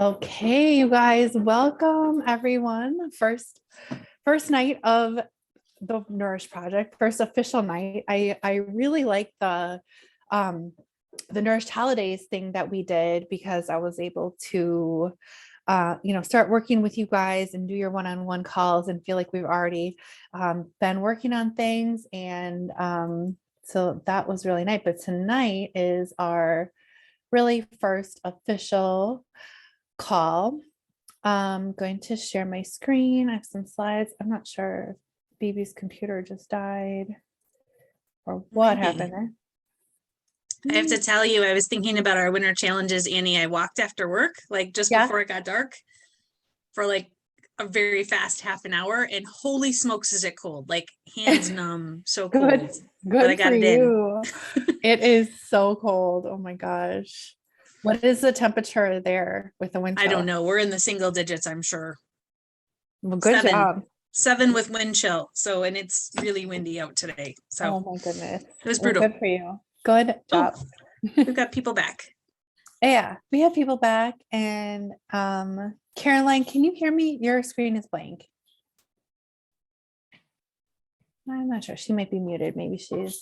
Okay, you guys, welcome everyone. First night of the Nourish project, first official night. I really like um the Nourished Holidays thing that we did because I was able to start working with you guys and do your one-on-one calls and feel like we've already been working on things. And so that was really nice. But tonight is our really first official call. I'm going to share my screen. I have some slides. I'm not sure if BB's computer just died or what Maybe. happened there. I have to tell you, I was thinking about our winter challenges, Annie. I walked after work, like just Yeah. before it got dark, for like a very fast half an hour. And holy smokes, is it cold? Like hands numb, so Good, cold. But I good for got it in. you. It is so cold. Oh my gosh. What is the temperature there with the wind I chill? don't know. We're in the single digits, I'm sure. Well, good 7. job. 7 with wind chill. So, and it's really windy out today. So Oh my goodness. it was Well, brutal. good for you. Good job. Oh, we've got people back. Yeah, we have people back. And Caroline, can you hear me? Your screen is blank. I'm not sure. She might be muted. Maybe she's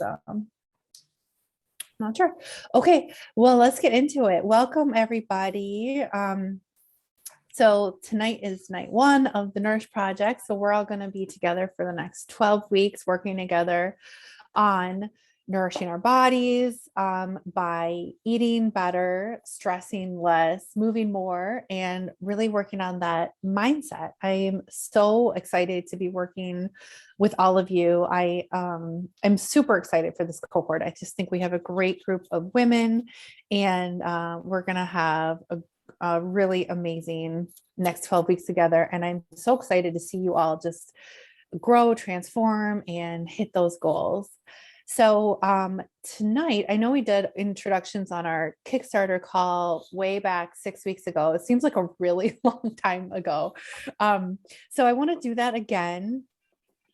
not sure. Okay, well, let's get into it. Welcome, everybody. So tonight is night one of the Nourish Project. So we're all going to be together for the next 12 weeks, working together on nourishing our bodies by eating better, stressing less, moving more, and really working on that mindset. I am so excited to be working with all of you. I'm super excited for this cohort. I just think we have a great group of women, and we're going to have a really amazing next 12 weeks together. And I'm so excited to see you all just grow, transform, and hit those goals. So tonight, I know we did introductions on our Kickstarter call way back 6 weeks ago. It seems like a really long time ago. So I want to do that again.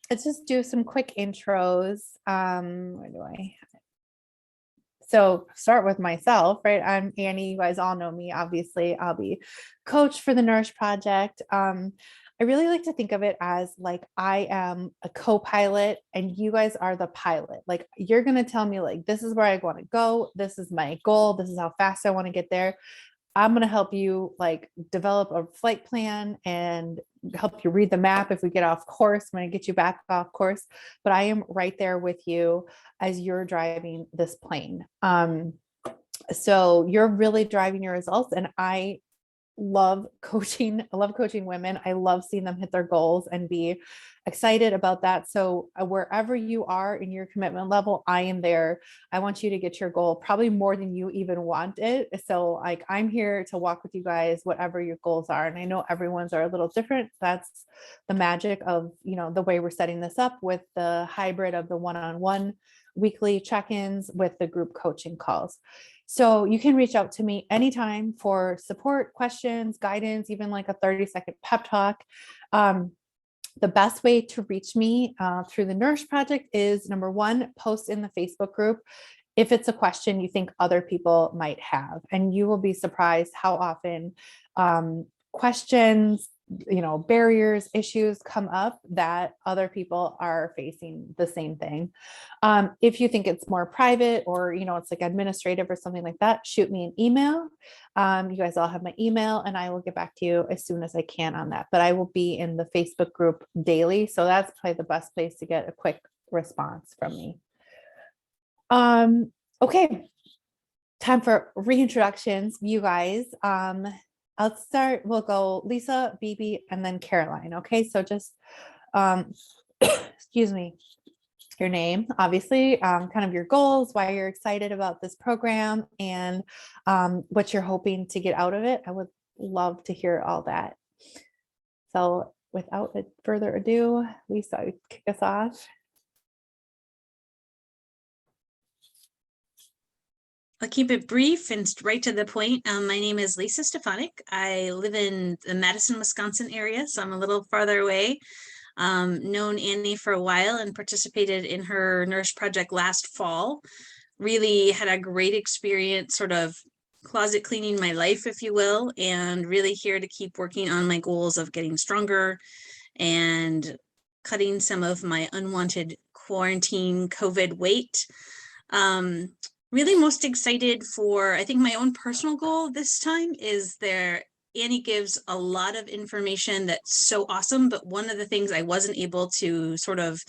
Let's just do some quick intros. Where do I? So start with myself, right? I'm Annie. You guys all know me. Obviously, I'll be coach for the Nourish Project. I really like to think of it as like I am a co-pilot and you guys are the pilot. Like you're going to tell me like, this is where I want to go. This is my goal. This is how fast I want to get there. I'm going to help you like develop a flight plan and help you read the map. If we get off course, I'm going to get you back off course, but I am right there with you as you're driving this plane. So you're really driving your results. And I love coaching. I love coaching women. I love seeing them hit their goals and be excited about that. So wherever you are in your commitment level, I am there. I want you to get your goal probably more than you even want it. So like I'm here to walk with you guys, whatever your goals are. And I know everyone's are a little different. That's the magic of, the way we're setting this up with the hybrid of the one-on-one weekly check-ins with the group coaching calls. So you can reach out to me anytime for support, questions, guidance, even like a 30-second pep talk. The best way to reach me through the Nourish Project is number one, post in the Facebook group if it's a question you think other people might have. And you will be surprised how often questions, barriers, issues come up that other people are facing the same thing. If you think it's more private or, it's like administrative or something like that, shoot me an email. You guys all have my email and I will get back to you as soon as I can on that. But I will be in the Facebook group daily. So that's probably the best place to get a quick response from me. Okay. Time for reintroductions, you guys. I'll start, we'll go Lisa, BB, and then Caroline. Okay, so just, excuse me, your name, obviously, kind of your goals, why you're excited about this program, and what you're hoping to get out of it. I would love to hear all that. So without further ado, Lisa, kick us off. I'll keep it brief and right to the point. My name is Lisa Stefanik. I live in the Madison, Wisconsin area, so I'm a little farther away. Known Annie for a while and participated in her Nourish project last fall. Really had a great experience sort of closet cleaning my life, if you will, and really here to keep working on my goals of getting stronger and cutting some of my unwanted quarantine COVID weight. Really most excited for, I think my own personal goal this time is Annie gives a lot of information that's so awesome, but one of the things I wasn't able to sort of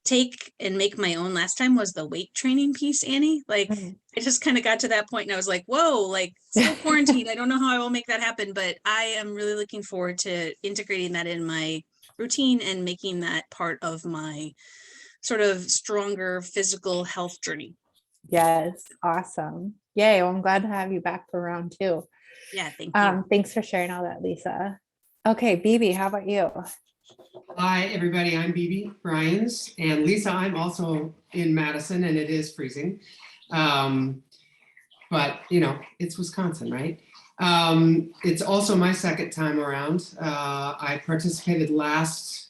take and make my own last time was the weight training piece, Annie. Like I just kind of got to that point and I was like, whoa, like still quarantined. I don't know how I will make that happen, but I am really looking forward to integrating that in my routine and making that part of my sort of stronger physical health journey. Yes, awesome. Yay. Well, I'm glad to have you back for round two. Yeah, thank you. Thanks for sharing all that, Lisa. Okay, Bibi, how about you? Hi, everybody. I'm Bibi Bryans, and Lisa, I'm also in Madison, and it is freezing. But, you know, it's Wisconsin, right? It's also my second time around. I participated last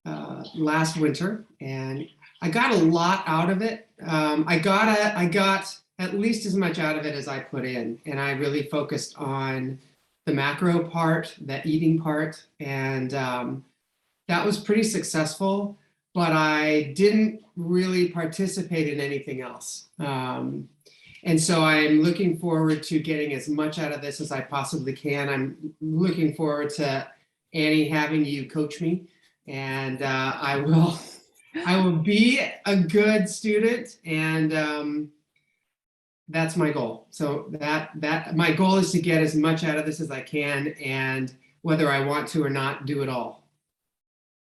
winter, and I got a lot out of it. I got at least as much out of it as I put in, and I really focused on the macro part, the eating part, and that was pretty successful, but I didn't really participate in anything else. And so I'm looking forward to getting as much out of this as I possibly can. I'm looking forward to Annie having you coach me, and I will be a good student, and that's my goal. So that my goal is to get as much out of this as I can, and whether I want to or not, do it all.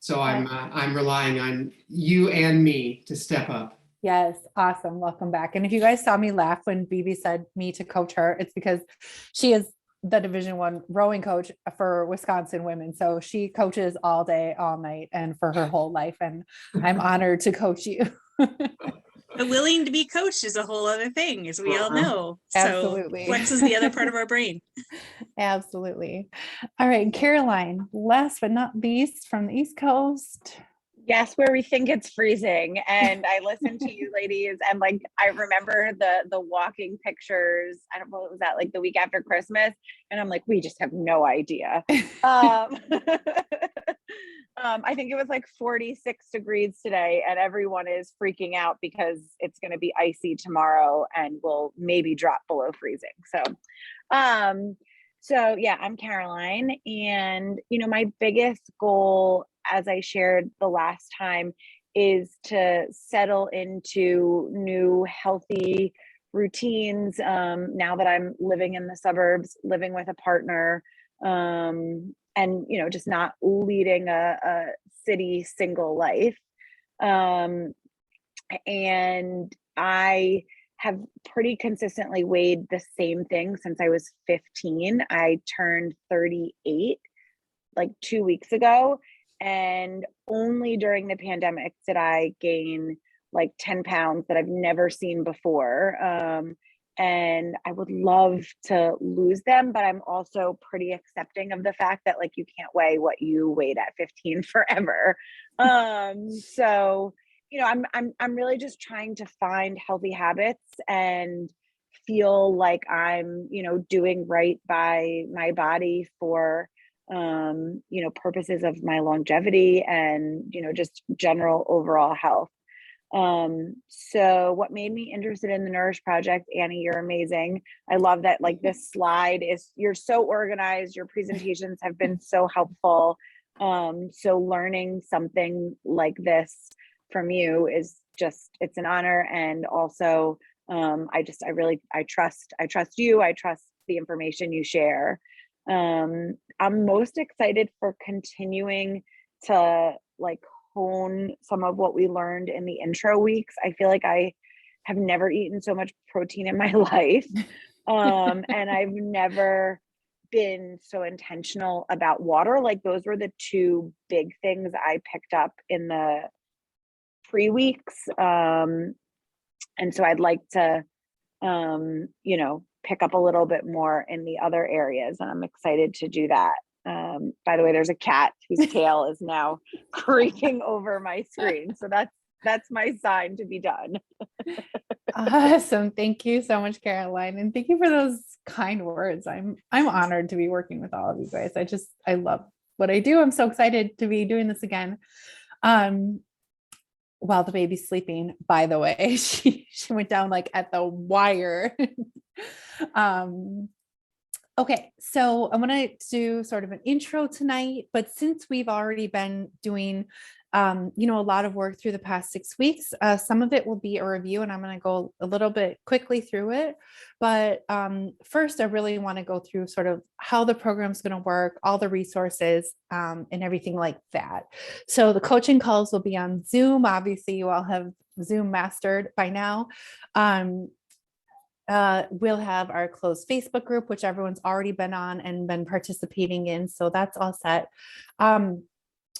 So I'm relying on you and me to step up. Yes, awesome. Welcome back. And if you guys saw me laugh when Bibi said me to coach her, it's because she is the Division I rowing coach for Wisconsin women. So she coaches all day, all night, and for her whole life. And I'm honored to coach you. But willing to be coached is a whole other thing, as we all know. Absolutely. So flexes the other part of our brain. Absolutely. All right, Caroline, last but not least from the East Coast. Yes, where we think it's freezing. And I listened to you ladies, and like I remember the walking pictures. I don't know what was that, like the week after Christmas. And I'm like, we just have no idea. I think it was like 46 degrees today, and everyone is freaking out because it's going to be icy tomorrow and will maybe drop below freezing. So yeah, I'm Caroline, and you know, my biggest goal, as I shared the last time, is to settle into new healthy routines. Now that I'm living in the suburbs, living with a partner, and you know, just not leading a city single life. And I have pretty consistently weighed the same thing since I was 15. I turned 38 like 2 weeks ago, and only during the pandemic did I gain like 10 pounds that I've never seen before. And I would love to lose them, but I'm also pretty accepting of the fact that like you can't weigh what you weighed at 15 forever. So you know, I'm really just trying to find healthy habits and feel like I'm, you know, doing right by my body for you know, purposes of my longevity and, you know, just general overall health. So what made me interested in the Nourish Project, Annie, you're amazing. I love that, like, this slide is, you're so organized. Your presentations have been so helpful. So learning something like this from you is just, it's an honor. And also, I trust you. I trust the information you share. I'm most excited for continuing to like hone some of what we learned in the intro weeks. I feel like I have never eaten so much protein in my life. And I've never been so intentional about water. Like those were the two big things I picked up in the pre-weeks. And so I'd like to, you know, pick up a little bit more in the other areas. And I'm excited to do that. By the way, there's a cat whose tail is now creeping over my screen. So that's That's my sign to be done. Awesome. Thank you so much, Caroline. And thank you for those kind words. I'm honored to be working with all of you guys. I love what I do. I'm so excited to be doing this again. While the baby's sleeping, by the way, she went down like at the wire. Okay, so I'm going to do sort of an intro tonight, but since we've already been doing, a lot of work through the past 6 weeks, some of it will be a review, and I'm going to go a little bit quickly through it. But first, I really want to go through sort of how the program's going to work, all the resources, and everything like that. So the coaching calls will be on Zoom. Obviously, you all have Zoom mastered by now. We'll have our closed Facebook group, which everyone's already been on and been participating in. So that's all set.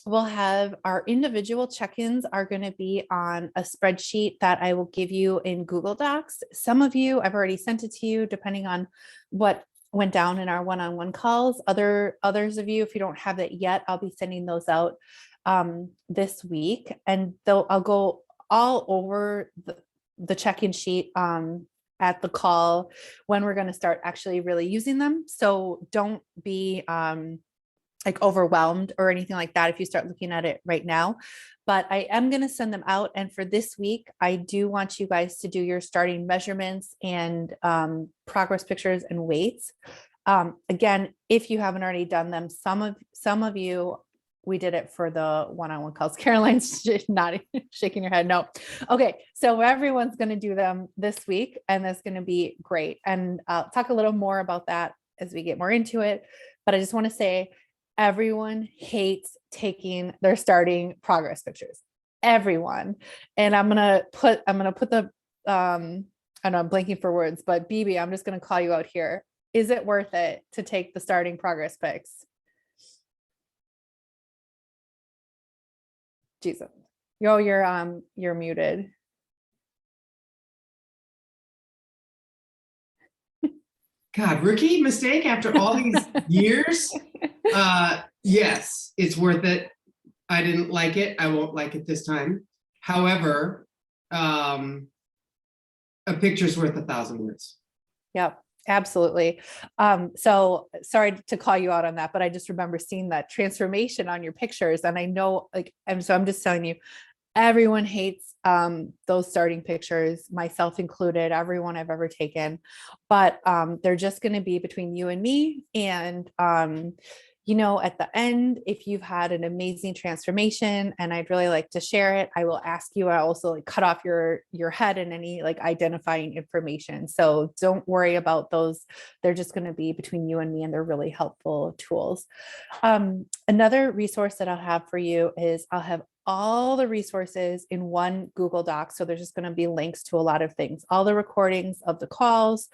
We'll have our individual check-ins are going to be on a spreadsheet that I will give you in Google Docs. Some of you, I've already sent it to you, depending on what went down in our one-on-one calls. Others of you, if you don't have it yet, I'll be sending those out this week. And I'll go all over the check-in sheet at the call when we're going to start actually really using them. So don't be like overwhelmed or anything like that if you start looking at it right now. But I am going to send them out. And for this week, I do want you guys to do your starting measurements and progress pictures and weights. Again, if you haven't already done them, some of you, we did it for the one-on-one calls. Caroline's not shaking your head. No. Okay. So everyone's going to do them this week, and that's going to be great. And I'll talk a little more about that as we get more into it. But I just want to say everyone hates taking their starting progress pictures. Everyone. And I'm going to put the, I know I'm blanking for words, but BB, I'm just going to call you out here. Is it worth it to take the starting progress pics? Jesus. You're muted. God, rookie mistake after all these years. Yes, it's worth it. I didn't like it. I won't like it this time. However, a picture's worth 1,000 words. Yep. Absolutely. So sorry to call you out on that, but I just remember seeing that transformation on your pictures. And I know I'm just telling you, everyone hates those starting pictures, myself included, everyone I've ever taken, but they're just going to be between you and me. And at the end, if you've had an amazing transformation and I'd really like to share it, I will ask you. I also cut off your head and any identifying information. So don't worry about those. They're just going to be between you and me, and they're really helpful tools. Another resource that I'll have for you is I'll have all the resources in one Google Doc. So there's just going to be links to a lot of things, all the recordings of the calls.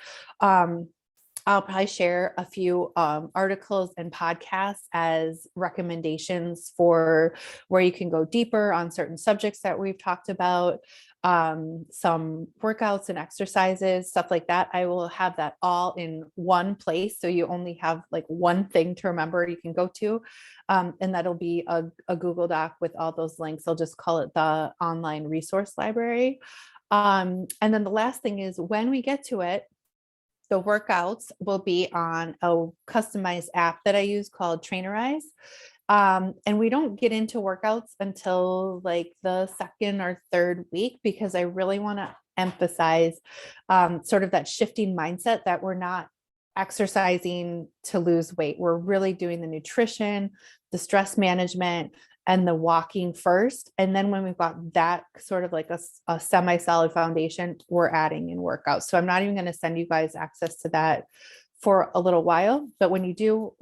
I'll probably share a few articles and podcasts as recommendations for where you can go deeper on certain subjects that we've talked about, some workouts and exercises, stuff like that. I will have that all in one place. So you only have one thing to remember you can go to. And that'll be a Google Doc with all those links. I'll just call it the online resource library. And then the last thing is when we get to it, the workouts will be on a customized app that I use called Trainerize. And we don't get into workouts until the second or third week, because I really want to emphasize sort of that shifting mindset that we're not exercising to lose weight. We're really doing the nutrition, the stress management, and the walking first. And then when we've got that sort of a semi-solid foundation, we're adding in workouts. So I'm not even going to send you guys access to that for a little while. But when I do,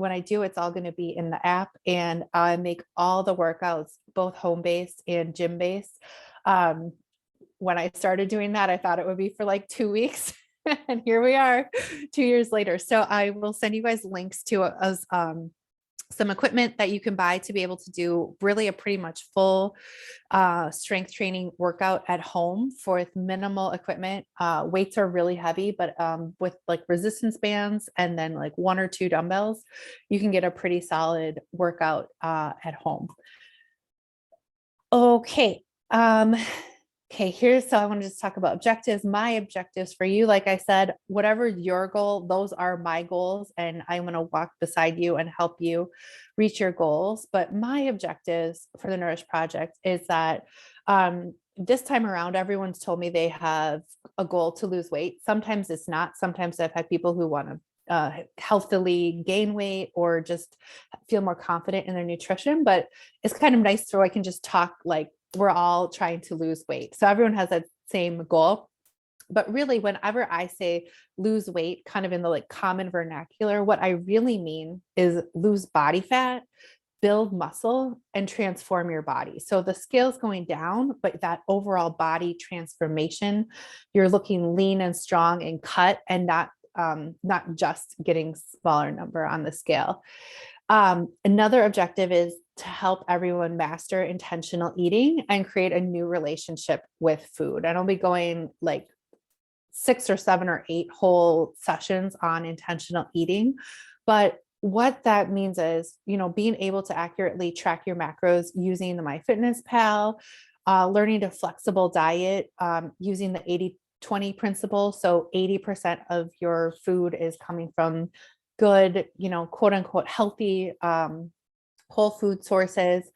it's all going to be in the app, and I make all the workouts, both home-based and gym-based. When I started doing that, I thought it would be for 2 weeks. And here we are 2 years later. So I will send you guys links to some equipment that you can buy to be able to do really a pretty much full strength training workout at home with minimal equipment. Weights are really heavy, but with resistance bands and then 1 or 2 dumbbells, you can get a pretty solid workout at home. Okay. Okay, so I want to just talk about objectives. My objectives for you, like I said, whatever your goal, those are my goals, and I'm going to walk beside you and help you reach your goals. But my objectives for the Nourish Project is that this time around, everyone's told me they have a goal to lose weight. Sometimes it's not. Sometimes I've had people who want to healthily gain weight or just feel more confident in their nutrition, but it's kind of nice so I can just talk like we're all trying to lose weight. So everyone has that same goal. But really, whenever I say lose weight, kind of in the like common vernacular, what I really mean is lose body fat, build muscle, and transform your body. So the scale's going down, but that overall body transformation, you're looking lean and strong and cut, and not just getting smaller number on the scale. Another objective is to help everyone master intentional eating and create a new relationship with food. And I'll be going like 6 or 7 or 8 whole sessions on intentional eating. But what that means is, being able to accurately track your macros using the MyFitnessPal, learning to flexible diet, using the 80-20 principle. So 80% of your food is coming from good, quote unquote, healthy, whole food sources,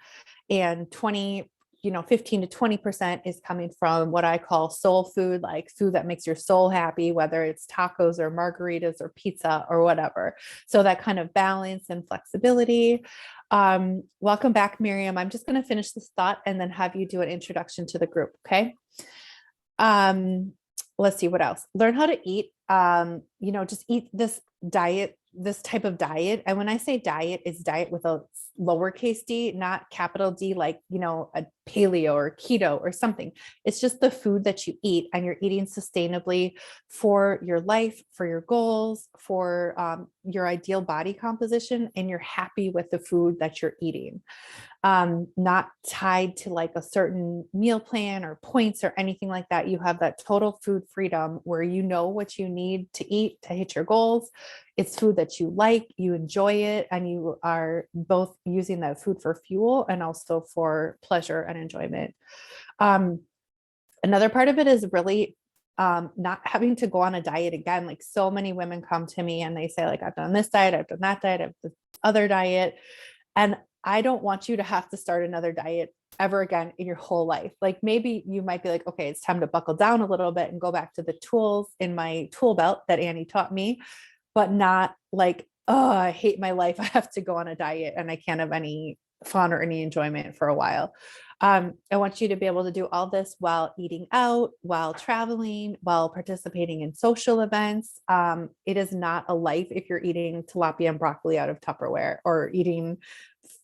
and 15 to 20% is coming from what I call soul food, like food that makes your soul happy, whether it's tacos or margaritas or pizza or whatever. So that kind of balance and flexibility. Welcome back, Miriam. I'm just going to finish this thought and then have you do an introduction to the group. Okay. Let's see what else. Learn how to eat, just eat this type of diet. And when I say diet, it's diet with a lowercase d, not capital D, like, a paleo or keto or something. It's just the food that you eat, and you're eating sustainably for your life, for your goals, for your ideal body composition, and you're happy with the food that you're eating. Not tied to like a certain meal plan or points or anything like that. You have that total food freedom where you know what you need to eat to hit your goals. It's food that you like, you enjoy it, and you are both using that food for fuel and also for pleasure and enjoyment. Another part of it is really not having to go on a diet again. Like, so many women come to me and they say, like, I've done this diet, I've done that diet, I've done this other diet. And I don't want you to have to start another diet ever again in your whole life. Like, maybe you might be like, okay, it's time to buckle down a little bit and go back to the tools in my tool belt that Annie taught me, but not like, oh, I hate my life, I have to go on a diet and I can't have any fun or any enjoyment for a while. I want you to be able to do all this while eating out, while traveling, while participating in social events. It is not a life if you're eating tilapia and broccoli out of Tupperware or eating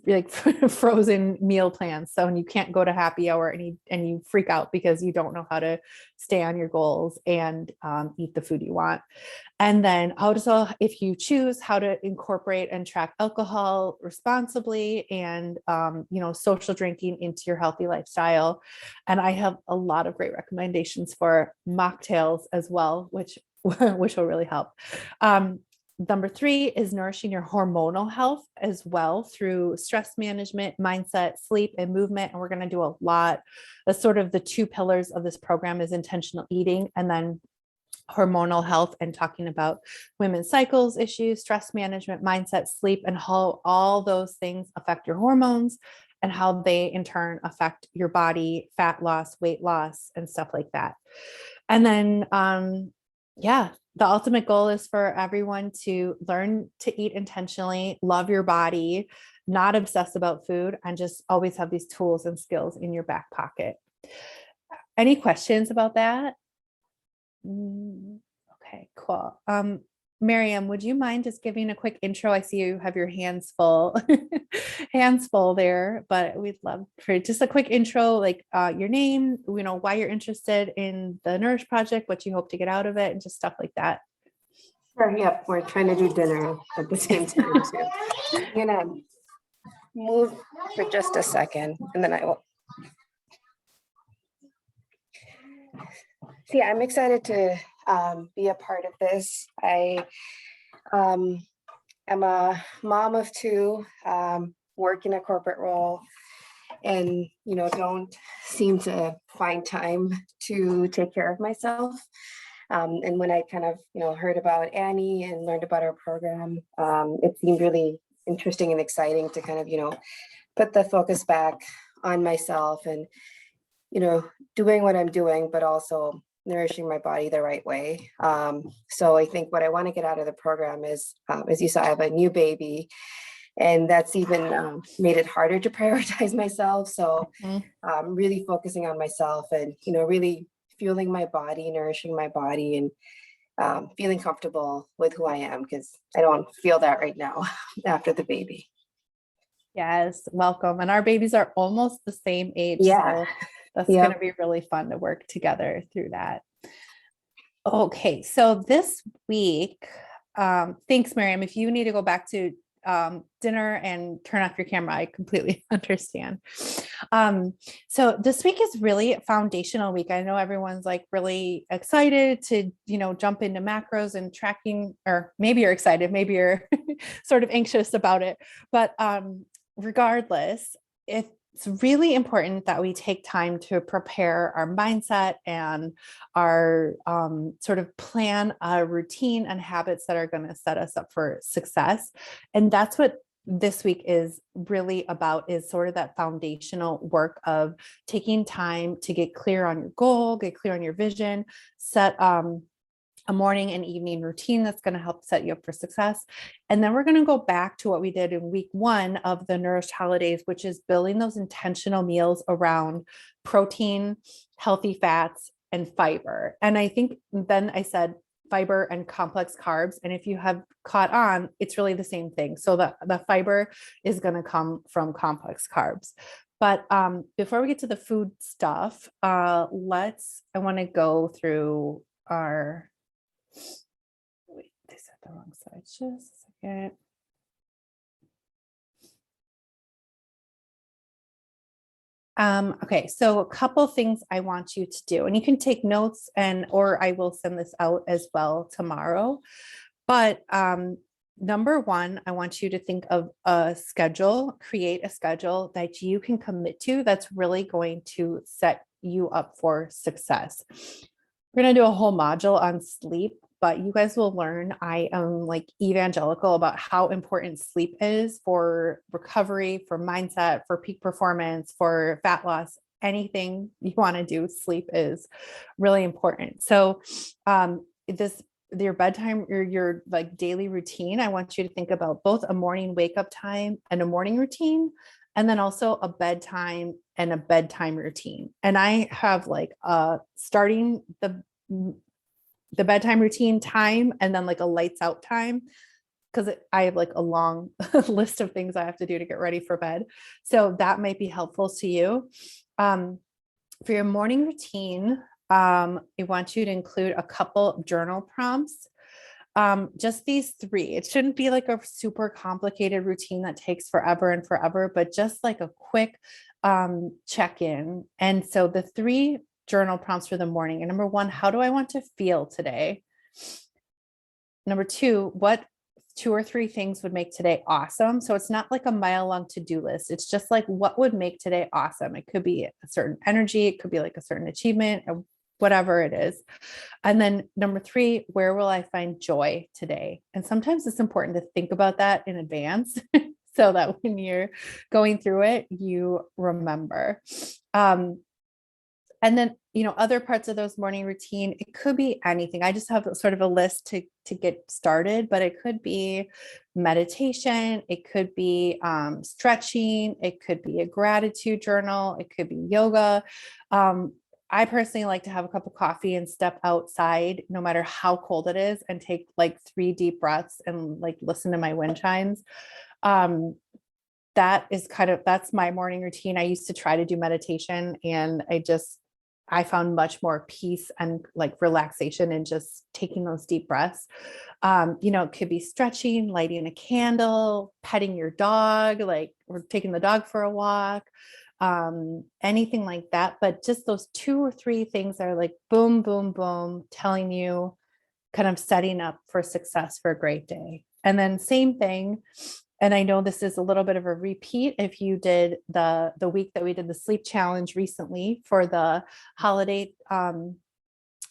like frozen meal plans. So, and you can't go to happy hour and you freak out because you don't know how to stay on your goals and eat the food you want. And then also, if you choose, how to incorporate and track alcohol responsibly and, social drinking into your healthy lifestyle. And I have a lot of great recommendations for mocktails as well, which will really help. Number 3 is nourishing your hormonal health as well through stress management, mindset, sleep, and movement. And we're going to do a lot. That's sort of the 2 pillars of this program is intentional eating and then hormonal health, and talking about women's cycles issues, stress management, mindset, sleep, and how all those things affect your hormones and how they in turn affect your body, fat loss, weight loss, and stuff like that. And then, the ultimate goal is for everyone to learn to eat intentionally, love your body, not obsess about food, and just always have these tools and skills in your back pocket. Any questions about that? Okay, cool. Miriam, would you mind just giving a quick intro? I see you have your hands full, there, but we'd love for just a quick intro, like your name, why you're interested in the Nourish Project, what you hope to get out of it, and just stuff like that. Sure, yep, we're trying to do dinner at the same time too. I'm gonna move for just a second and then I will. So yeah, I'm excited to be a part of this. I am a mom of 2, work in a corporate role, and, don't seem to find time to take care of myself. And when I kind of, heard about Annie and learned about our program, it seemed really interesting and exciting to kind of, put the focus back on myself and, doing what I'm doing, but also nourishing my body the right way. So I think what I want to get out of the program is, as you saw, I have a new baby, and that's even made it harder to prioritize myself. So really focusing on myself and, really fueling my body, nourishing my body, and feeling comfortable with who I am, because I don't feel that right now after the baby. Yes, welcome. And our babies are almost the same age. Yeah. So that's Yep. going to be really fun to work together through that. Okay, so this week, thanks, Miriam. If you need to go back to dinner and turn off your camera, I completely understand. So this week is really a foundational week. I know everyone's like really excited to, jump into macros and tracking, or maybe you're excited, maybe you're sort of anxious about it. But regardless, it's really important that we take time to prepare our mindset and our sort of plan a routine and habits that are going to set us up for success. And that's what this week is really about, is sort of that foundational work of taking time to get clear on your goal, get clear on your vision, set a morning and evening routine that's going to help set you up for success. And then we're going to go back to what we did in week 1 of the Nourish holidays, which is building those intentional meals around protein, healthy fats, and fiber. And I think then I said fiber and complex carbs. And if you have caught on, it's really the same thing. So the fiber is going to come from complex carbs. But before we get to the food stuff, I want to go through our, wait, they said the wrong side, just a second. Okay, so a couple things I want you to do, and you can take notes or I will send this out as well tomorrow. But number 1, I want you to think of a schedule, create a schedule that you can commit to that's really going to set you up for success. We're going to do a whole module on sleep, but you guys will learn I am like evangelical about how important sleep is for recovery, for mindset, for peak performance, for fat loss. Anything you want to do, sleep is really important. So your bedtime or your like daily routine, I want you to think about both a morning wake up time and a morning routine, and then also a bedtime and a bedtime routine. And I have like starting the bedtime routine time and then like a lights out time, because I have like a long list of things I have to do to get ready for bed. So that might be helpful to you. For your morning routine, I want you to include a couple of journal prompts. Just these 3. It shouldn't be like a super complicated routine that takes forever and forever, but just like a quick check-in. And so the 3 journal prompts for the morning. And number 1, how do I want to feel today? Number 2, what 2 or 3 things would make today awesome? So it's not like a mile-long to-do list. It's just like, what would make today awesome? It could be a certain energy. It could be like a certain achievement, or whatever it is. And then number 3, where will I find joy today? And sometimes it's important to think about that in advance so that when you're going through it, you remember. And then, other parts of those morning routine, it could be anything. I just have sort of a list to get started, but it could be meditation. It could be stretching. It could be a gratitude journal. It could be yoga. I personally like to have a cup of coffee and step outside, no matter how cold it is, and take like 3 deep breaths and like listen to my wind chimes. That's my morning routine. I used to try to do meditation, and I found much more peace and like relaxation in just taking those deep breaths. It could be stretching, lighting a candle, petting your dog, like we're taking the dog for a walk, anything like that. But just those 2 or 3 things that are like boom, boom, boom, telling you kind of setting up for success for a great day. And then same thing. And I know this is a little bit of a repeat if you did the week that we did the sleep challenge recently for the holiday, the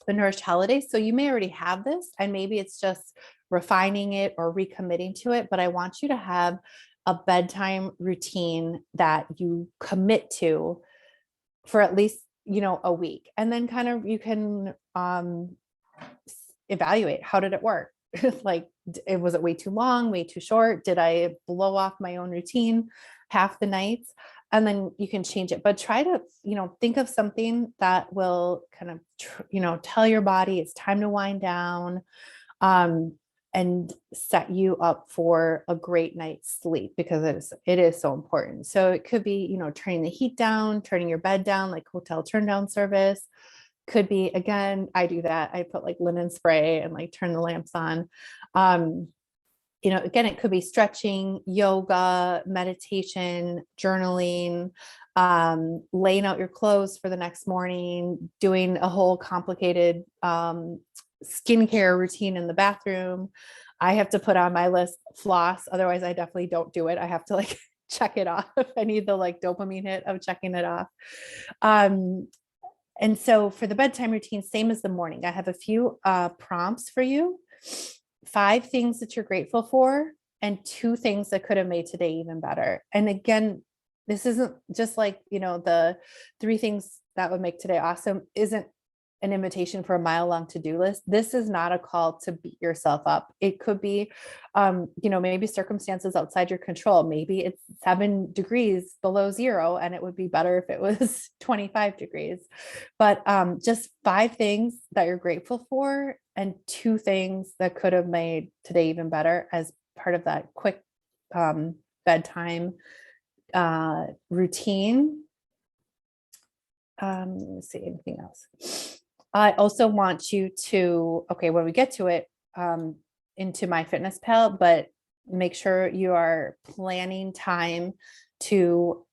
Nourish holidays. So you may already have this, and maybe it's just refining it or recommitting to it. But I want you to have a bedtime routine that you commit to for at least, a week. And then kind of you can evaluate, how did it work? Like, was it way too long, way too short? Did I blow off my own routine half the nights? And then you can change it, but try to, think of something that will kind of, tell your body it's time to wind down, and set you up for a great night's sleep, because it is so important. So it could be, turning the heat down, turning your bed down, like hotel turn down service. Could be, again, I do that. I put like linen spray and like turn the lamps on. Again, it could be stretching, yoga, meditation, journaling, laying out your clothes for the next morning, doing a whole complicated skincare routine in the bathroom. I have to put on my list floss. Otherwise, I definitely don't do it. I have to like check it off. I need the like dopamine hit of checking it off. And so for the bedtime routine, same as the morning, I have a few prompts for you. 5 things that you're grateful for, and 2 things that could have made today even better. And again, this isn't just like, the 3 things that would make today awesome isn't an invitation for a mile-long to-do list. This is not a call to beat yourself up. It could be, maybe circumstances outside your control. Maybe it's 7 degrees below zero, and it would be better if it was 25 degrees. But just 5 things that you're grateful for, and 2 things that could have made today even better as part of that quick bedtime routine. Let's see, anything else? I also want you to, when we get to it, into MyFitnessPal, but make sure you are planning time to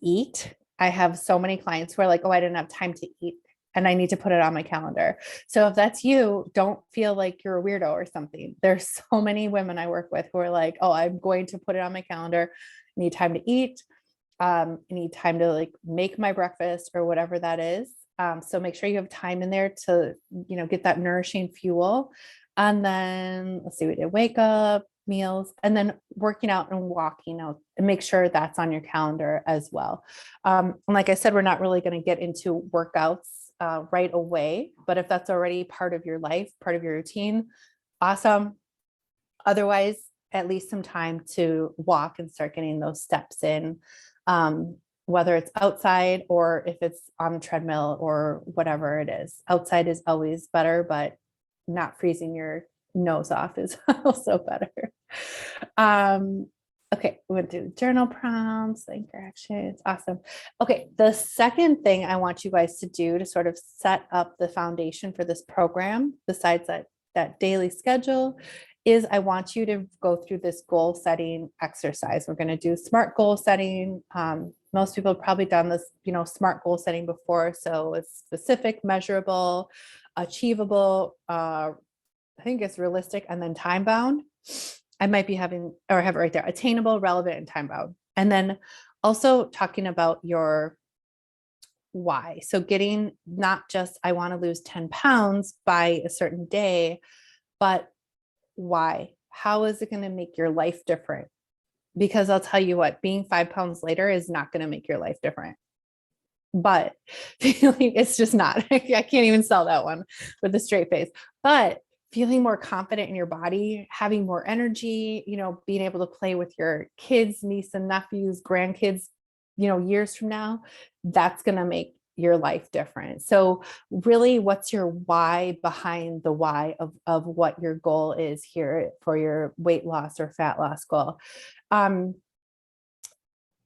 eat. I have so many clients who are like, oh, I didn't have time to eat, and I need to put it on my calendar. So if that's you, don't feel like you're a weirdo or something. There's so many women I work with who are like, oh, I'm going to put it on my calendar. I need time to eat. I need time to like make my breakfast or whatever that is. So make sure you have time in there to, get that nourishing fuel. And then let's see, we did wake up, meals, and then working out and walking out, and make sure that's on your calendar as well. And like I said, we're not really going to get into workouts right away, but if that's already part of your life, part of your routine, awesome. Otherwise, at least some time to walk and start getting those steps in. Whether it's outside or if it's on a treadmill or whatever it is. Outside is always better, but not freezing your nose off is also better. Okay, we went through journal prompts, anchor actions. Awesome. Okay, the second thing I want you guys to do to sort of set up the foundation for this program, besides that daily schedule, is I want you to go through this goal setting exercise. We're going to do SMART goal setting. Most people have probably done this, SMART goal setting before. So it's specific, measurable, achievable, I think it's realistic, and then time bound. I might be have it right there: attainable, relevant, and time bound. And then also talking about your why. So getting not just, I want to lose 10 pounds by a certain day, but why? How is it going to make your life different? Because I'll tell you what, being 5 pounds later is not going to make your life different. But feeling, it's just not. I can't even sell that one with a straight face. But feeling more confident in your body, having more energy, being able to play with your kids, niece and nephews, grandkids, years from now, that's going to make your life different. So really, what's your why behind the why of what your goal is here for your weight loss or fat loss goal? And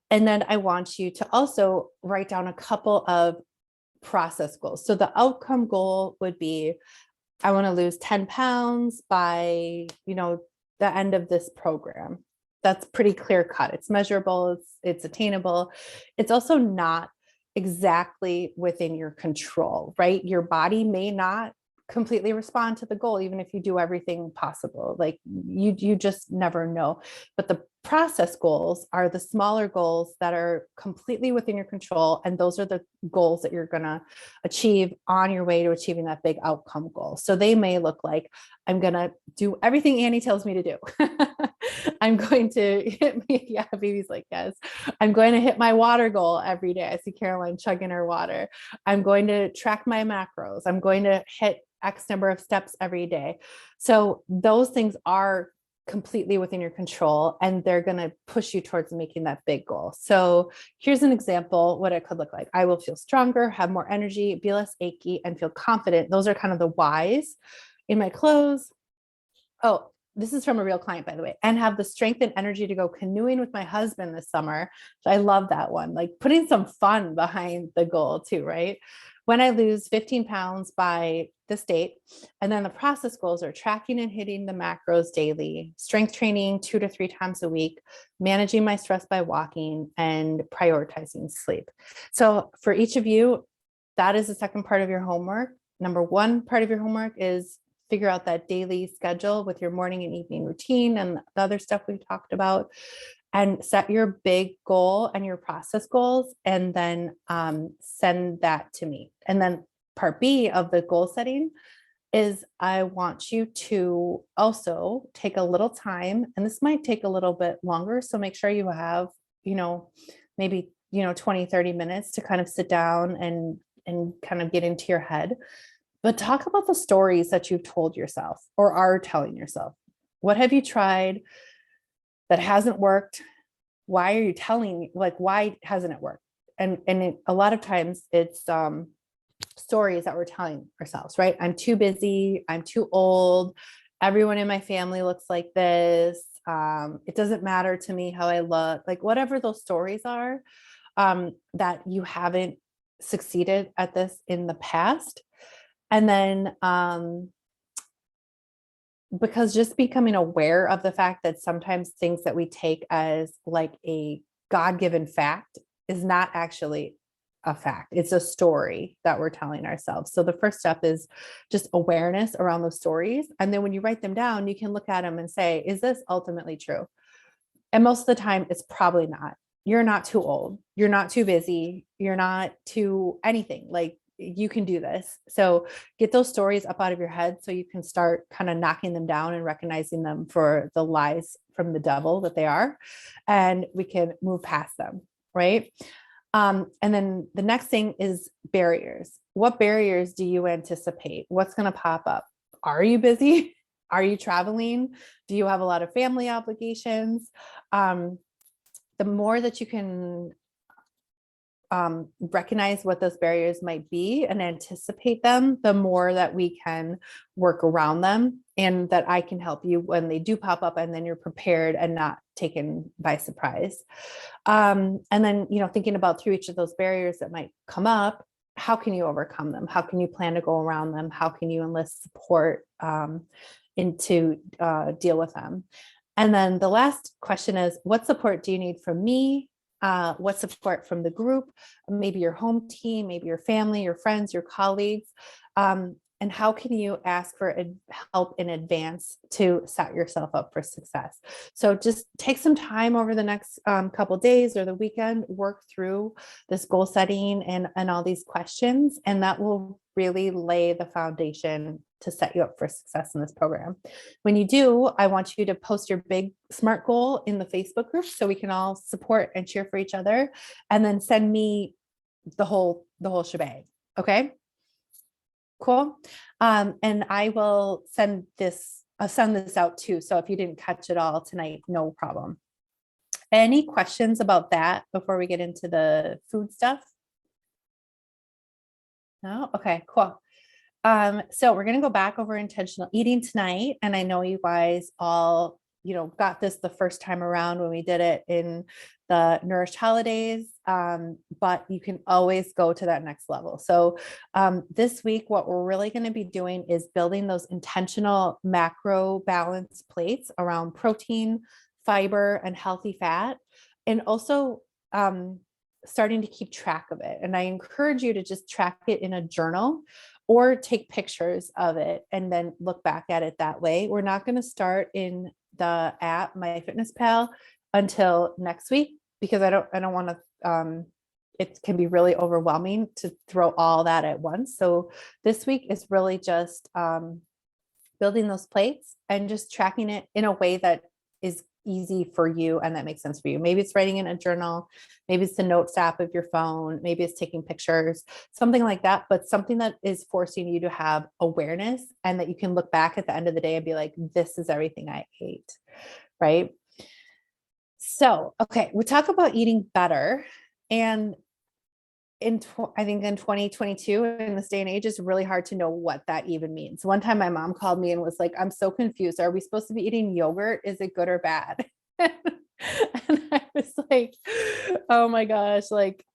then I want you to also write down a couple of process goals. So the outcome goal would be, I want to lose 10 pounds by, the end of this program. That's pretty clear cut. It's measurable. It's attainable. It's also not exactly within your control, right? Your body may not completely respond to the goal, even if you do everything possible. Like you just never know. But the process goals are the smaller goals that are completely within your control. And those are the goals that you're going to achieve on your way to achieving that big outcome goal. So they may look like, I'm going to do everything Annie tells me to do. I'm going to hit me. Yeah, baby's like, yes. I'm going to hit my water goal every day. I see Caroline chugging her water. I'm going to track my macros. I'm going to hit X number of steps every day. So those things are completely within your control, and they're going to push you towards making that big goal. So here's an example what it could look like. I will feel stronger, have more energy, be less achy, and feel confident. Those are kind of the whys in my clothes. Oh, this is from a real client, by the way, and have the strength and energy to go canoeing with my husband this summer. So I love that one, like putting some fun behind the goal too, right? When I lose 15 pounds by this date, and then the process goals are tracking and hitting the macros daily, strength training 2 to 3 times a week, managing my stress by walking, and prioritizing sleep. So for each of you, that is the second part of your homework. Number one part of your homework is figure out that daily schedule with your morning and evening routine and the other stuff we talked about, and set your big goal and your process goals, and then send that to me. And then part B of the goal setting is I want you to also take a little time, and this might take a little bit longer. So make sure you have, maybe, 20, 30 minutes to kind of sit down and kind of get into your head. But talk about the stories that you've told yourself or are telling yourself. What have you tried that hasn't worked? Why are you telling, like, why hasn't it worked? And a lot of times it's stories that we're telling ourselves, right? I'm too busy. I'm too old. Everyone in my family looks like this. It doesn't matter to me how I look, like whatever those stories are, that you haven't succeeded at this in the past. And then, because just becoming aware of the fact that sometimes things that we take as like a God-given fact is not actually a fact. It's a story that we're telling ourselves. So the first step is just awareness around those stories. And then when you write them down, you can look at them and say, is this ultimately true? And most of the time, it's probably not. You're not too old. You're not too busy. You're not too anything. Like, you can do this. So get those stories up out of your head so you can start kind of knocking them down and recognizing them for the lies from the devil that they are. And we can move past them, right? And then the next thing is barriers. What barriers do you anticipate? What's going to pop up? Are you busy? Are you traveling? Do you have a lot of family obligations? The more that you can recognize what those barriers might be and anticipate them, the more that we can work around them, and that I can help you when they do pop up, and then you're prepared and not taken by surprise. And then, thinking about through each of those barriers that might come up, how can you overcome them? How can you plan to go around them? How can you enlist support to deal with them? And then the last question is, what support do you need from me? What support from the group, maybe your home team, maybe your family, your friends, your colleagues, and how can you ask for help in advance to set yourself up for success? So just take some time over the next couple days or the weekend, work through this goal setting and all these questions, and that will really lay the foundation to set you up for success in this program. When you do, I want you to post your big SMART goal in the Facebook group so we can all support and cheer for each other, and then send me the whole shebang. Okay, cool. And I will send this out too. So if you didn't catch it all tonight, no problem. Any questions about that before we get into the food stuff? No? Okay, cool. So we're going to go back over intentional eating tonight. And I know you guys all, got this the first time around when we did it in the Nourish holidays, but you can always go to that next level. So this week, what we're really going to be doing is building those intentional macro balance plates around protein, fiber, and healthy fat, and also starting to keep track of it. And I encourage you to just track it in a journal or take pictures of it and then look back at it that way. We're not going to start in the app MyFitnessPal until next week because I don't want to it can be really overwhelming to throw all that at once. So this week is really just building those plates and just tracking it in a way that is easy for you and that makes sense for you. Maybe it's writing in a journal, maybe it's the notes app of your phone, maybe it's taking pictures, something like that, but something that is forcing you to have awareness and that you can look back at the end of the day and be like, this is everything I ate, right? So, okay, we talk about eating better. And I think in 2022, in this day and age, it's really hard to know what that even means. One time my mom called me and was like, I'm so confused. Are we supposed to be eating yogurt? Is it good or bad? And I was like, oh my gosh, like,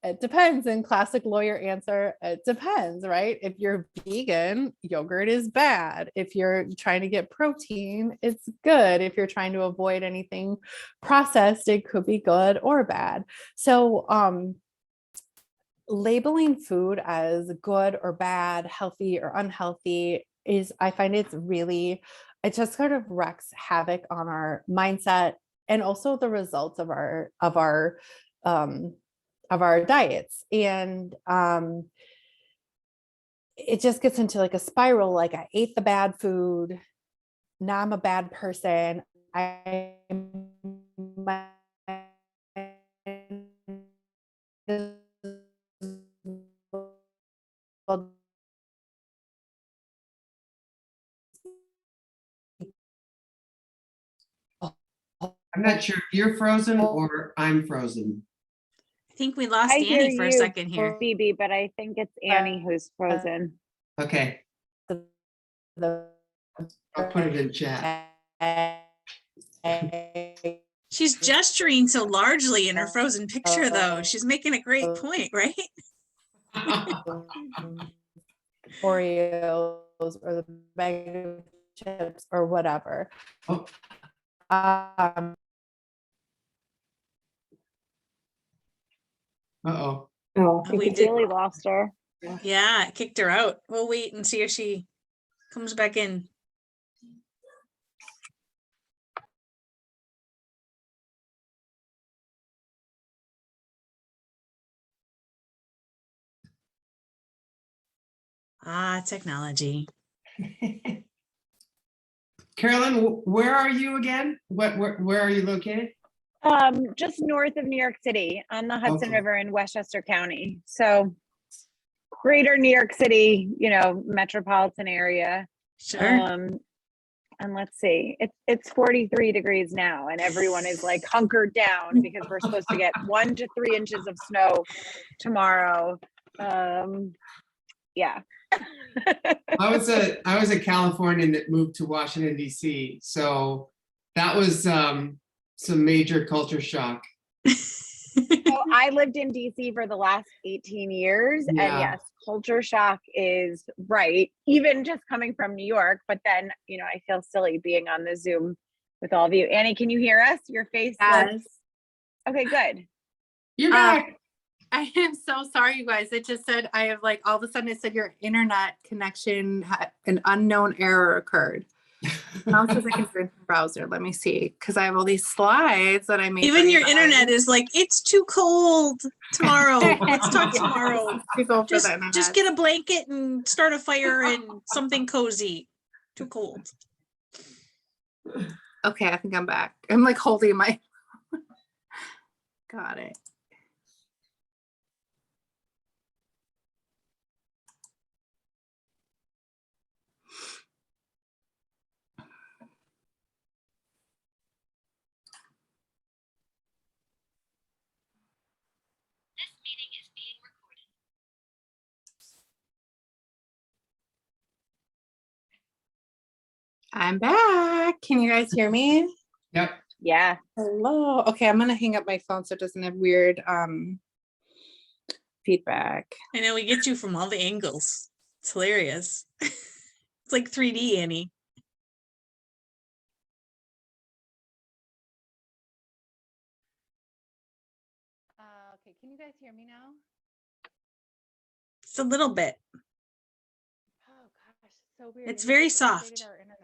it depends. And classic lawyer answer, it depends, right? If you're vegan, yogurt is bad. If you're trying to get protein, it's good. If you're trying to avoid anything processed, it could be good or bad. So, labeling food as good or bad, healthy or unhealthy is, I find it just sort of wreaks havoc on our mindset and also the results of our diets. And it just gets into like a spiral. Like I ate the bad food. Now I'm a bad person. I'm not sure if you're frozen or I'm frozen. I think we lost I hear Annie for a you, second here. Phoebe, but I think it's Annie who's frozen. Okay, I'll put it in chat. She's gesturing so largely in her frozen picture, though. She's making a great point, right? Oreos or the bag of chips or whatever. Oh. Uh-oh. Oh, We did. Really lost her. Yeah, it kicked her out. We'll wait and see if she comes back in. Ah, technology. Carolyn, where are you again? Where are you located? Just north of New York City on the Hudson Okay. River in Westchester County. So greater New York City, metropolitan area. Sure. And let's see, it's 43 degrees now, and everyone is like hunkered down because we're supposed to get 1 to 3 inches of snow tomorrow. Yeah. I was a Californian that moved to Washington, D.C. So that was some major culture shock. So I lived in DC for the last 18 years. Yeah. And yes, culture shock is right. Even just coming from New York, but then, I feel silly being on the Zoom with all of you. Annie, can you hear us? Your face looks... Okay, good. You're back. I am so sorry, you guys. It just said, I have all of a sudden it said your internet connection had an unknown error occurred. Now it says I can join the browser. Let me see. Because I have all these slides that I made. Even your internet is like, it's too cold tomorrow. Let's talk tomorrow. Just get a blanket and start a fire and something cozy. Too cold. Okay, I think I'm back. I'm holding my... Got it. I'm back. Can you guys hear me? Yep. Yeah. Hello. Okay, I'm gonna hang up my phone so it doesn't have weird feedback. I know we get you from all the angles. It's hilarious. It's like 3D, Annie. Okay, can you guys hear me now? Just a little bit. so weird. It's We very just upgraded soft. our internet.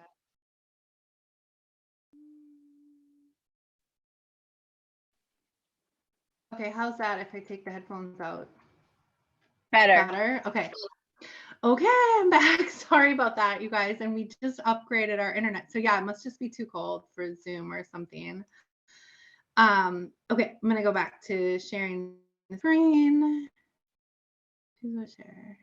Okay, how's that if I take the headphones out? Better. Better? Okay. Okay, I'm back. Sorry about that, you guys. And we just upgraded our internet. So yeah, it must just be too cold for Zoom or something. Okay, I'm gonna go back to sharing the screen. Do a share.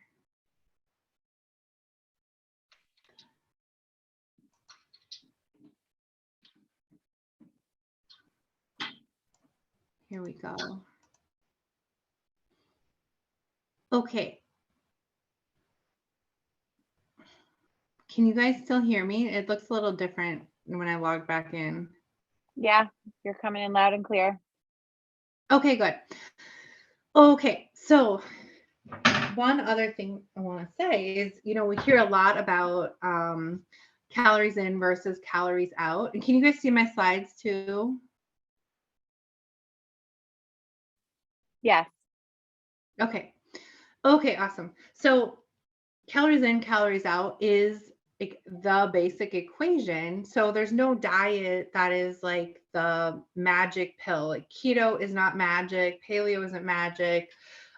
Here we go. Okay. Can you guys still hear me? It looks a little different when I log back in. Yeah, you're coming in loud and clear. Okay, good. Okay, so one other thing I want to say is, we hear a lot about calories in versus calories out. And can you guys see my slides too? Yes. Okay. Okay, awesome. So calories in, calories out is the basic equation. So there's no diet that is like the magic pill. Like keto is not magic, paleo isn't magic.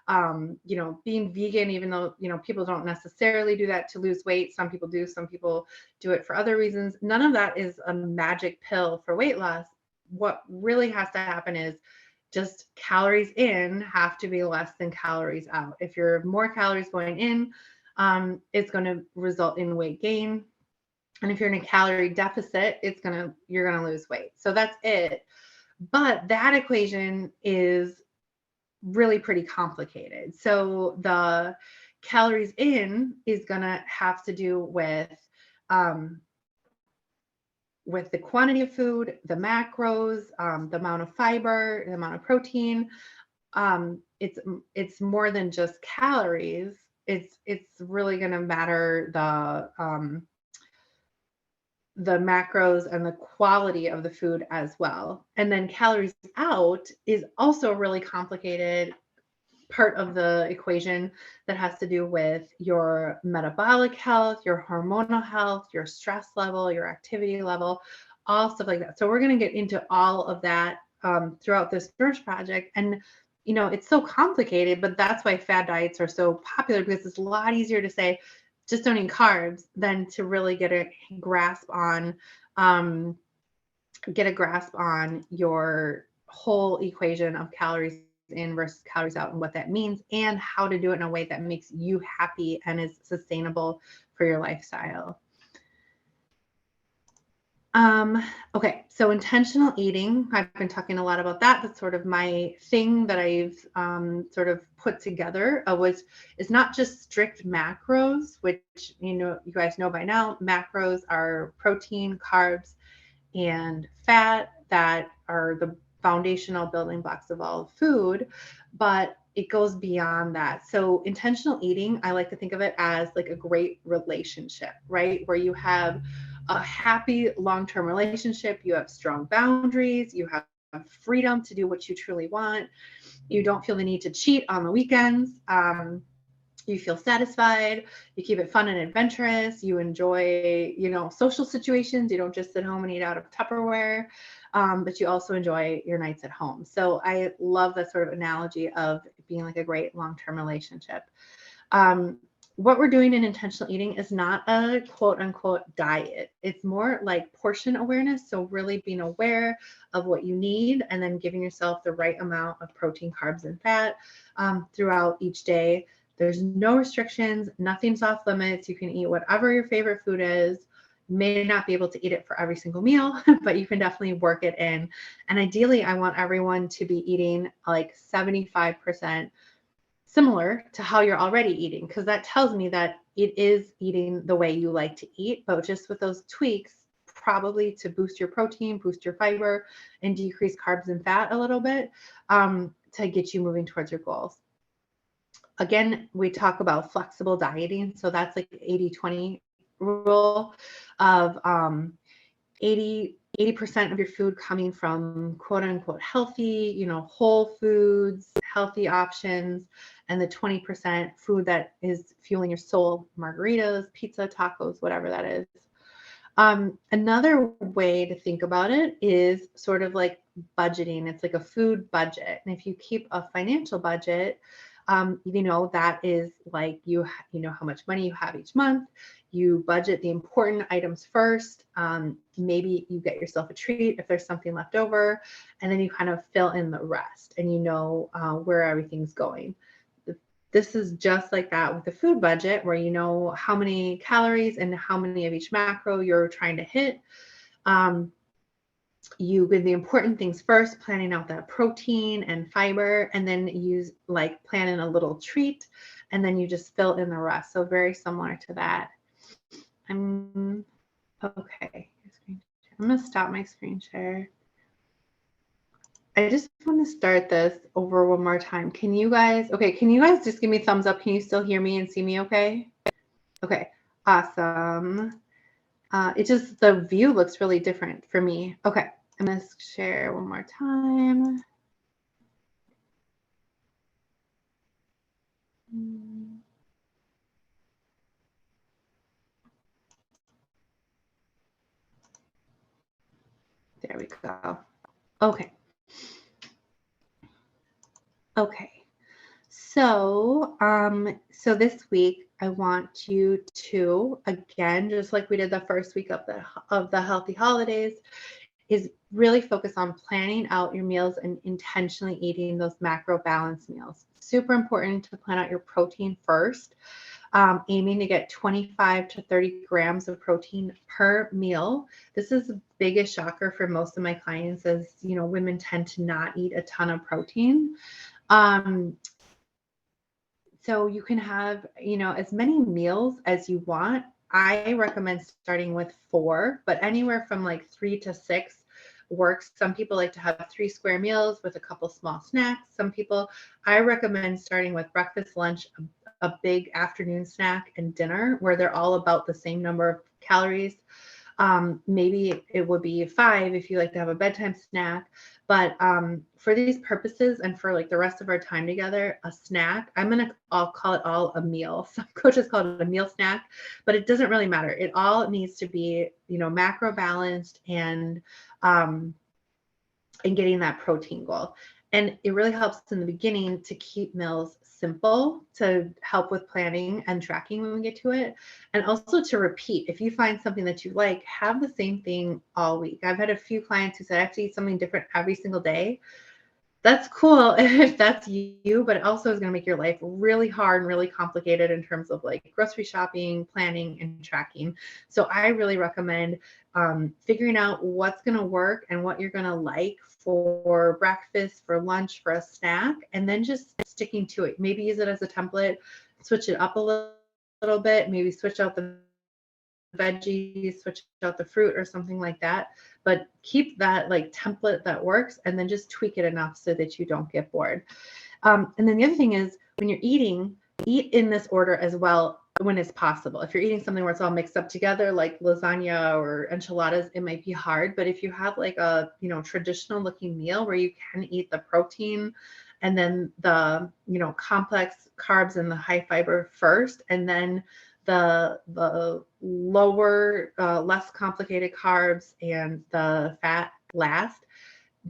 Being vegan, even though, people don't necessarily do that to lose weight. Some people do, some people do it for other reasons. None of that is a magic pill for weight loss. What really has to happen is just calories in have to be less than calories out. If you're more calories going in, it's going to result in weight gain. And if you're in a calorie deficit, you're going to lose weight. So that's it. But that equation is really pretty complicated. So the calories in is going to have to do with the quantity of food, the macros, the amount of fiber, the amount of protein. It's more than just calories. It's really going to matter the macros and the quality of the food as well. And then calories out is also a really complicated part of the equation that has to do with your metabolic health, your hormonal health, your stress level, your activity level, all stuff like that. So we're going to get into all of that throughout this Nourish project. And, it's so complicated, but that's why fad diets are so popular, because it's a lot easier to say, just don't eat carbs than to really get a grasp on your whole equation of calories in versus calories out and what that means, and how to do it in a way that makes you happy and is sustainable for your lifestyle. Okay, so intentional eating, I've been talking a lot about that. That's sort of my thing that I've sort of put together is not just strict macros, which, you guys know by now, macros are protein, carbs, and fat that are the foundational building blocks of all food, but it goes beyond that. So intentional eating, I like to think of it as like a great relationship, right? Where you have a happy long-term relationship, you have strong boundaries, you have freedom to do what you truly want. You don't feel the need to cheat on the weekends. You feel satisfied, you keep it fun and adventurous, you enjoy, social situations. You don't just sit home and eat out of Tupperware, but you also enjoy your nights at home. So I love that sort of analogy of being like a great long-term relationship. What we're doing in intentional eating is not a quote unquote diet. It's more like portion awareness. So really being aware of what you need and then giving yourself the right amount of protein, carbs, and fat throughout each day. There's no restrictions, nothing's off limits. You can eat whatever your favorite food is. You may not be able to eat it for every single meal, but you can definitely work it in. And ideally, I want everyone to be eating like 75% similar to how you're already eating, because that tells me that it is eating the way you like to eat, but just with those tweaks, probably to boost your protein, boost your fiber, and decrease carbs and fat a little bit to get you moving towards your goals. Again, we talk about flexible dieting. So that's like 80-20 rule of 80% of your food coming from quote unquote healthy, whole foods, healthy options, and the 20% food that is fueling your soul, margaritas, pizza, tacos, whatever that is. Another way to think about it is sort of like budgeting. It's like a food budget. And if you keep a financial budget, that is like you know how much money you have each month. You budget the important items first. Maybe you get yourself a treat if there's something left over, and then you kind of fill in the rest, and where everything's going. This is just like that with the food budget, where you know how many calories and how many of each macro you're trying to hit. You get the important things first, planning out that protein and fiber, and then use like plan in a little treat, and then you just fill in the rest. So very similar to that. Okay. I'm gonna stop my screen share. I just want to start this over one more time. Can you guys just give me a thumbs up? Can you still hear me and see me okay? Okay, awesome. The view looks really different for me. Okay, I'm gonna share one more time. There we go. Okay. Okay. So this week I want you to, again, just like we did the first week of the healthy holidays, is really focus on planning out your meals and intentionally eating those macro balanced meals. Super important to plan out your protein first, aiming to get 25 to 30 grams of protein per meal. This is the biggest shocker for most of my clients, as women tend to not eat a ton of protein. So you can have, as many meals as you want. I recommend starting with 4, but anywhere from like 3 to 6 works. Some people like to have 3 square meals with a couple small snacks. I recommend starting with breakfast, lunch, a big afternoon snack, and dinner, where they're all about the same number of calories. Maybe it would be 5 if you like to have a bedtime snack. But for these purposes and for like the rest of our time together, a snack, I'll call it all a meal. Some coaches call it a meal snack, but it doesn't really matter. It all needs to be, macro balanced and getting that protein goal. And it really helps in the beginning to keep meals simple, to help with planning and tracking when we get to it. And also to repeat. If you find something that you like, have the same thing all week. I've had a few clients who said I have to eat something different every single day. That's cool if that's you, but it also is going to make your life really hard and really complicated in terms of like grocery shopping, planning, and tracking. So I really recommend figuring out what's going to work and what you're going to like for breakfast, for lunch, for a snack, and then just sticking to it. Maybe use it as a template, switch it up a little bit, maybe switch out the veggies, switch out the fruit or something like that, but keep that like template that works, and then just tweak it enough so that you don't get bored. And then the other thing is, when you're eating, eat in this order as well when it's possible. If you're eating something where it's all mixed up together, like lasagna or enchiladas, it might be hard. But if you have like a traditional looking meal where you can eat the protein and then the complex carbs and the high fiber first, and then the lower, less complicated carbs and the fat last,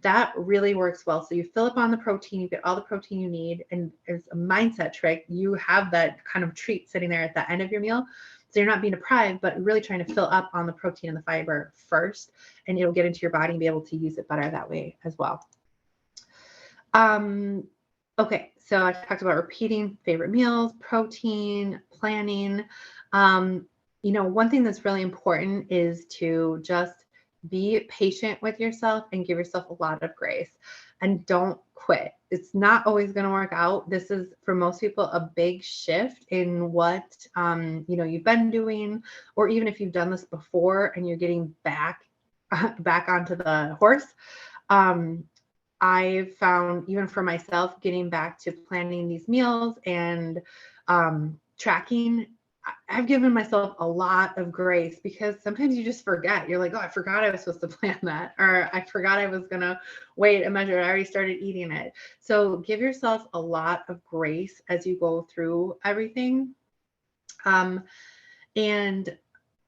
that really works well. So you fill up on the protein, you get all the protein you need, and as a mindset trick, you have that kind of treat sitting there at the end of your meal. So you're not being deprived, but really trying to fill up on the protein and the fiber first, and it'll get into your body and be able to use it better that way as well. Okay, so I talked about repeating favorite meals, protein, planning. One thing that's really important is to just be patient with yourself and give yourself a lot of grace, and don't quit. It's not always going to work out. This is, for most people, a big shift in what you've been doing, or even if you've done this before and you're getting back onto the horse. I've found, even for myself, getting back to planning these meals and tracking, I've given myself a lot of grace because sometimes you just forget. You're like, oh, I forgot I was supposed to plan that, or I forgot I was going to wait and measure it. I already started eating it. So give yourself a lot of grace as you go through everything. And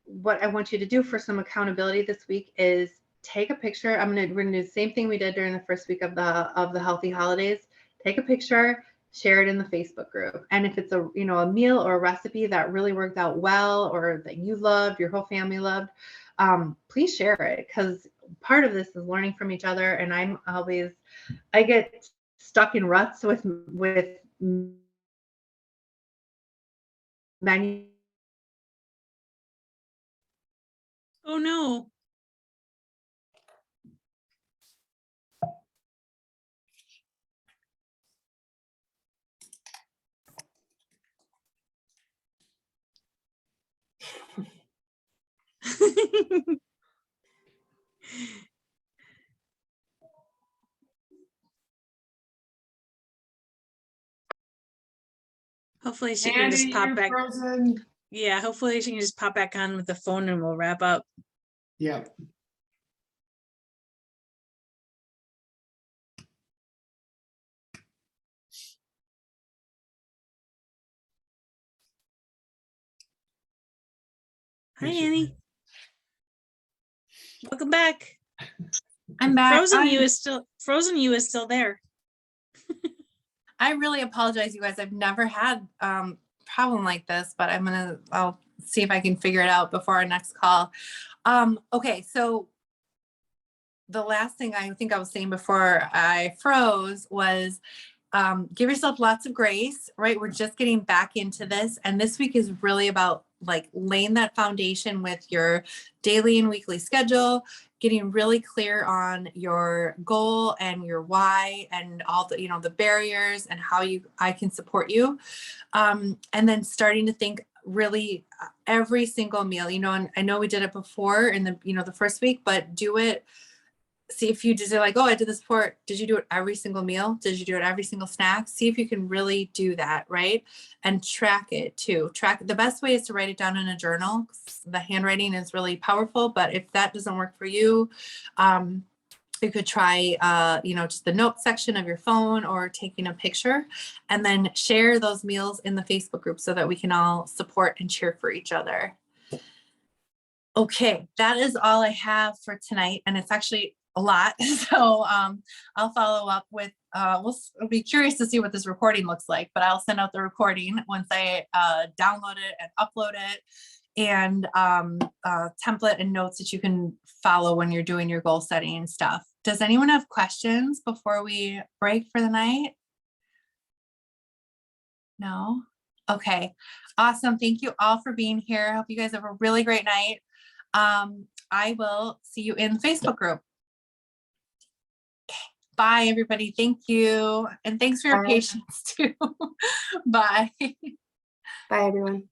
what I want you to do for some accountability this week is take a picture. We're gonna do the same thing we did during the first week of the healthy holidays. Take a picture, share it in the Facebook group. And if it's a meal or a recipe that really worked out well, or that you loved, your whole family loved, please share it, because part of this is learning from each other. And I get stuck in ruts with menu. Oh no. Hopefully she can just Andy, pop you're back. frozen. Yeah, hopefully she can just pop back on with the phone and we'll wrap up. Yep. Hi, Annie. Welcome back. I'm back. Frozen you is still there. I really apologize, you guys. I've never had problem like this, but I'll see if I can figure it out before our next call. Okay, so the last thing I think I was saying before I froze was give yourself lots of grace, right? We're just getting back into this. And this week is really about like laying that foundation with your daily and weekly schedule, getting really clear on your goal and your why and all the, the barriers and how I can support you. And then starting to think really every single meal, and I know we did it before in the first week, but do it. See if you just like, oh, I did this before. Did you do it every single meal? Did you do it every single snack? See if you can really do that, right? And track it too. The best way is to write it down in a journal. The handwriting is really powerful, but if that doesn't work for you, you could try, just the note section of your phone or taking a picture, and then share those meals in the Facebook group so that we can all support and cheer for each other. Okay, that is all I have for tonight. And it's actually a lot. So I'll follow up with, we'll be curious to see what this recording looks like, but I'll send out the recording once I download it and upload it, and template and notes that you can follow when you're doing your goal setting and stuff. Does anyone have questions before we break for the night? No? Okay, awesome. Thank you all for being here. I hope you guys have a really great night. I will see you in the Facebook group. Bye, everybody. Thank you. And thanks for your patience too. Bye. Bye, everyone.